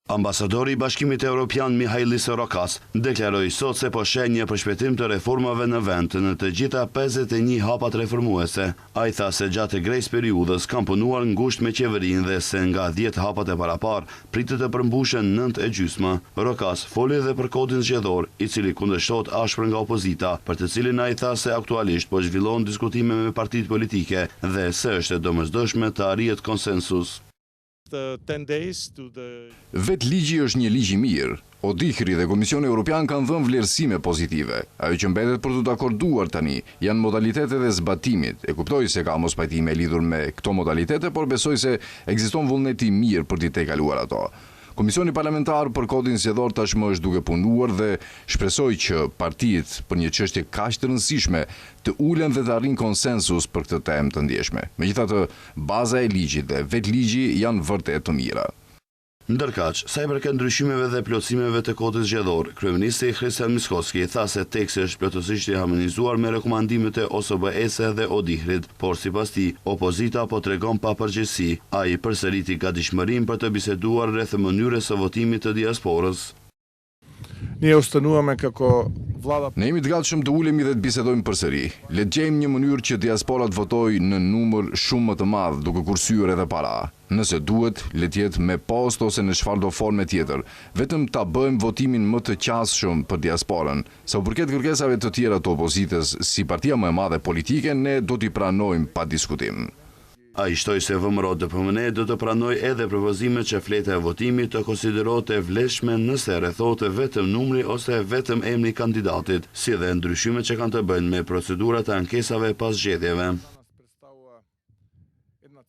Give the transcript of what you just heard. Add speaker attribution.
Speaker 1: Ambasadori i Bashkimit Evropian Mihajlis Rokas deklaroi sot se po sheh një përshpejtim të reformave në vend në të gjitha 51 hapat reformuese. Ai tha se gjatë grejs periudhës kanë punuar ngushtë me qeverinë dhe se nga 10 hapat e parapar pritet të përmbushen 9,5. Rokas foli edhe për kodin zgjedhor, i cili kundërshtohet ashpër nga opozita, për të cilin ai tha se aktualisht po zhvillon diskutime me partitë politike dhe se është e domosdoshme të arrihet konsensus.
Speaker 2: Vetë ligji është një ligj i mirë. ODIHR dhe Komisioni Evropian kanë dhënë vlerësime pozitive. Ajo që mbetet për të dakorduar tani janë modalitetet e zbatimit. E kuptoj se ka mospajtime lidhur me këto modalitete, por besoj se ekziston vullneti i mirë për t'i tejkaluar ato. Komisioni parlamentar për kodin zgjedhor tashmë është duke punuar dhe shpresoj që partitë për një çështje kaq të rëndësishme të ulen dhe të arrijnë konsensus për këtë temë të ndjeshme. Megjithatë, baza e ligjit dhe vetë ligji janë vërtet të mira.
Speaker 1: Ndërkaq, sa i përket ndryshimeve dhe plotësimeve të kodit zgjedhor, kryeministri Hristijan Mickoski tha se teksti është plotësisht i harmonizuar me rekomandimet e OSBE-s dhe ODIHR-it, por sipas tij, opozita po tregon papërgjegjësi. Ai përsëriti gatishmërinë për të biseduar rreth mënyrës së votimit të diasporës.
Speaker 2: Ne jemi të gatshëm të ulemi dhe të bisedojmë përsëri. Le të gjejmë një mënyrë që diaspora të votojë në numër shumë më të madh, duke kursyer edhe para. Nëse duhet, le të jetë me post ose në çfarëdo forme tjetër. Vetëm ta bëjmë votimin më të qasshëm për diasporën. Sa u përket kërkesave të tjera të opozitës, si partia më e madhe politike, ne do t'i pranojmë pa diskutim.
Speaker 1: Ai shtoi se VMRO-DPMNE do të pranojë edhe propozimet që fleta e votimit të konsiderohet e vlefshme nëse rrethohet vetëm numri ose vetëm emri i kandidatit, si dhe ndryshimet që kanë të bëjnë me procedurat e ankesave pas zgjedhjeve.